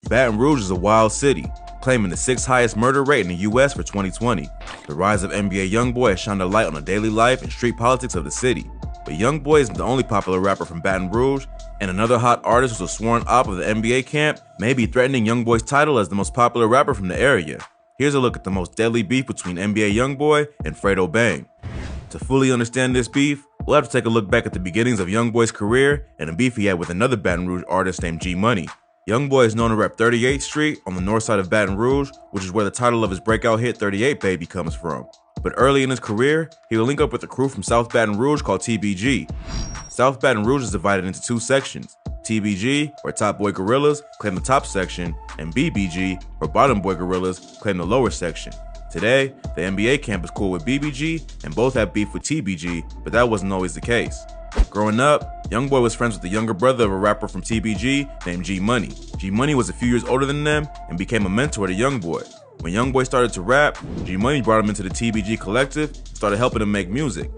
Baton Rouge is a wild city, claiming the 6th highest murder rate in the US for 2020. The rise of NBA Youngboy has shined a light on the daily life and street politics of the city. But Youngboy isn't the only popular rapper from Baton Rouge, and another hot artist who's a sworn op of the NBA camp may be threatening Youngboy's title as the most popular rapper from the area. Here's a look at the most deadly beef between NBA Youngboy and Fredo Bang. To fully understand this beef, we'll have to take a look back at the beginnings of Youngboy's career and a beef he had with another Baton Rouge artist named G Money. Youngboy is known to rep 38th Street on the north side of Baton Rouge, which is where the title of his breakout hit 38 Baby comes from. But early in his career, he would link up with a crew from South Baton Rouge called TBG. South Baton Rouge is divided into two sections: TBG, where Top Boy Gorillas claim the top section, and BBG, where Bottom Boy Gorillas claim the lower section. Today, the NBA camp is cool with BBG, and both have beef with TBG, but that wasn't always the case. Growing up, Youngboy was friends with the younger brother of a rapper from TBG named G Money. G Money was a few years older than them and became a mentor to Youngboy. When Youngboy started to rap, G Money brought him into the TBG collective and started helping him make music.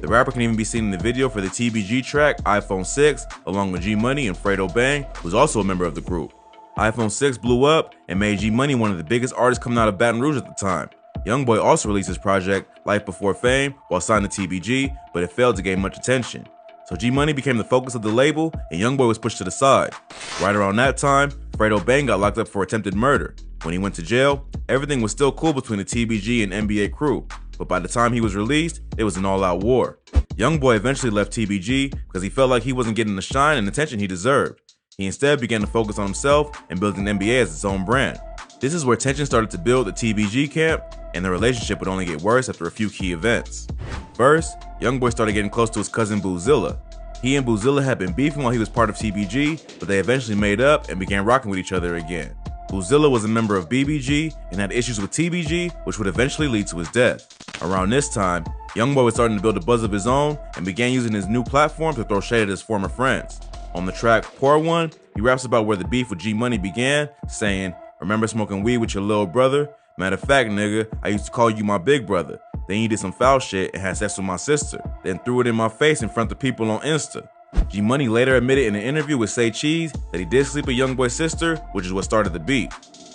The rapper can even be seen in the video for the TBG track iPhone 6, along with G Money and Fredo Bang, who's also a member of the group. iPhone 6 blew up and made G Money one of the biggest artists coming out of Baton Rouge at the time. Youngboy also released his project Life Before Fame while signed to TBG, but it failed to gain much attention. So G Money became the focus of the label, and Youngboy was pushed to the side. Right around that time, Fredo Bang got locked up for attempted murder. When he went to jail, everything was still cool between the TBG and NBA crew, but by the time he was released, it was an all-out war. Youngboy eventually left TBG because he felt like he wasn't getting the shine and attention he deserved. He instead began to focus on himself and building NBA as its own brand. This is where tension started to build at TBG camp, and the relationship would only get worse after a few key events. First, Youngboy started getting close to his cousin Boozilla. He and Boozilla had been beefing while he was part of TBG, but they eventually made up and began rocking with each other again. Boozilla was a member of BBG and had issues with TBG, which would eventually lead to his death. Around this time, Youngboy was starting to build a buzz of his own and began using his new platform to throw shade at his former friends. On the track Pour One, he raps about where the beef with G Money began, saying, "Remember smoking weed with your little brother? Matter of fact, nigga, I used to call you my big brother. Then you did some foul shit and had sex with my sister, then threw it in my face in front of people on Insta." G Money later admitted in an interview with Say Cheese that he did sleep with Youngboy's sister, which is what started the beef.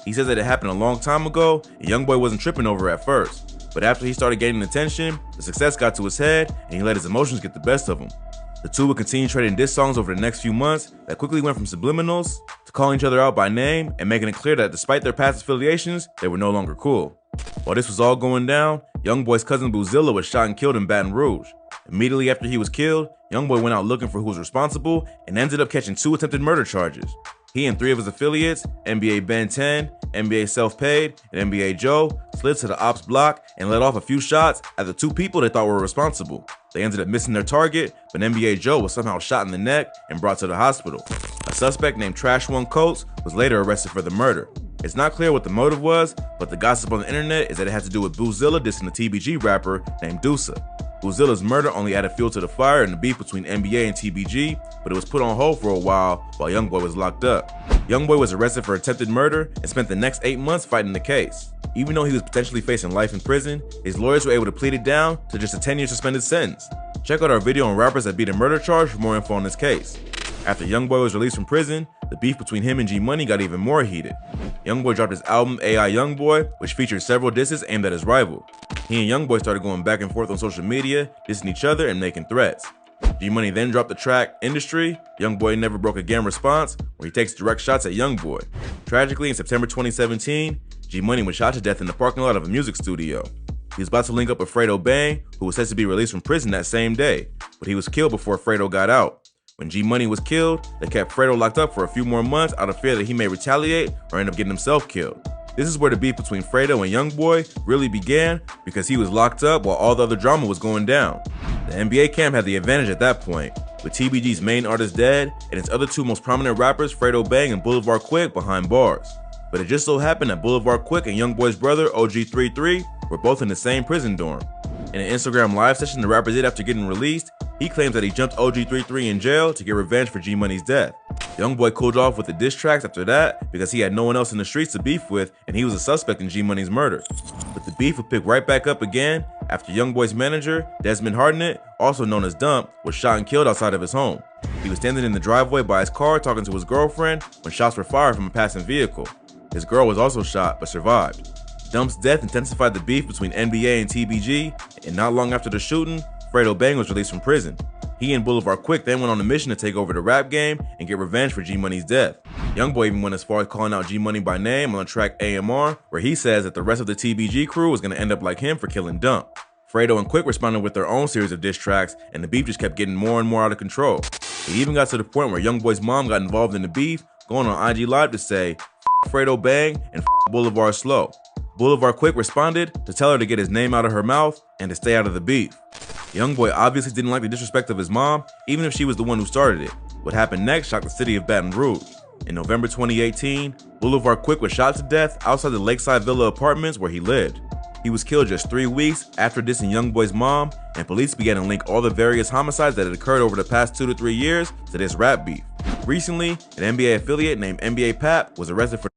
He says that it happened a long time ago and Youngboy wasn't tripping over it at first. But after he started gaining attention, the success got to his head and he let his emotions get the best of him. The two would continue trading diss songs over the next few months that quickly went from subliminals to calling each other out by name and making it clear that despite their past affiliations, they were no longer cool. While this was all going down, Youngboy's cousin Boozilla was shot and killed in Baton Rouge. Immediately after he was killed, Youngboy went out looking for who was responsible and ended up catching 2 attempted murder charges. He and 3 of his affiliates, NBA Ben 10, NBA Self-Paid, and NBA Joe, slid to the ops block and let off a few shots at the 2 people they thought were responsible. They ended up missing their target, but NBA Joe was somehow shot in the neck and brought to the hospital. A suspect named Trash One Coates was later arrested for the murder. It's not clear what the motive was, but the gossip on the internet is that it had to do with Boozilla dissing a TBG rapper named Deusa. Boozilla's murder only added fuel to the fire in the beef between NBA and TBG, but it was put on hold for a while Youngboy was locked up. Youngboy was arrested for attempted murder and spent the next 8 months fighting the case. Even though he was potentially facing life in prison, his lawyers were able to plead it down to just a 10-year suspended sentence. Check out our video on rappers that beat a murder charge for more info on this case. After Youngboy was released from prison, the beef between him and G Money got even more heated. Youngboy dropped his album AI Youngboy, which featured several disses aimed at his rival. He and Youngboy started going back and forth on social media, dissing each other and making threats. G Money then dropped the track Industry, Youngboy Never Broke Again response, where he takes direct shots at Youngboy. Tragically, in September 2017, G Money was shot to death in the parking lot of a music studio. He was about to link up with Fredo Bang, who was set to be released from prison that same day, but he was killed before Fredo got out. When G Money was killed, they kept Fredo locked up for a few more months out of fear that he may retaliate or end up getting himself killed. This is where the beef between Fredo and Youngboy really began because he was locked up while all the other drama was going down. The NBA camp had the advantage at that point, with TBG's main artist dead and its other 2 most prominent rappers, Fredo Bang and Boulevard Quick, behind bars. But it just so happened that Boulevard Quick and Youngboy's brother, OG33, were both in the same prison dorm. In an Instagram live session the rapper did after getting released, he claims that he jumped OG33 in jail to get revenge for G Money's death. Youngboy cooled off with the diss tracks after that because he had no one else in the streets to beef with and he was a suspect in G Money's murder. But the beef would pick right back up again after Youngboy's manager, Desmond Hardnett, also known as Dump, was shot and killed outside of his home. He was standing in the driveway by his car talking to his girlfriend when shots were fired from a passing vehicle. His girl was also shot but survived. Dump's death intensified the beef between NBA and TBG, and not long after the shooting, Fredo Bang was released from prison. He and Boulevard Quick then went on a mission to take over the rap game and get revenge for G-Money's death. Youngboy even went as far as calling out G-Money by name on the track AMR, where he says that the rest of the TBG crew was going to end up like him for killing Dump. Fredo and Quick responded with their own series of diss tracks, and the beef just kept getting more and more out of control. It even got to the point where Youngboy's mom got involved in the beef, going on IG Live to say, "F Fredo Bang and F Boulevard Slow." Boulevard Quick responded to tell her to get his name out of her mouth and to stay out of the beef. Youngboy obviously didn't like the disrespect of his mom, even if she was the one who started it. What happened next shocked the city of Baton Rouge. In November 2018, Boulevard Quick was shot to death outside the Lakeside Villa apartments where he lived. He was killed just 3 weeks after dissing Youngboy's mom, and police began to link all the various homicides that had occurred over the past 2 to 3 years to this rap beef. Recently, an NBA affiliate named NBA Pap was arrested for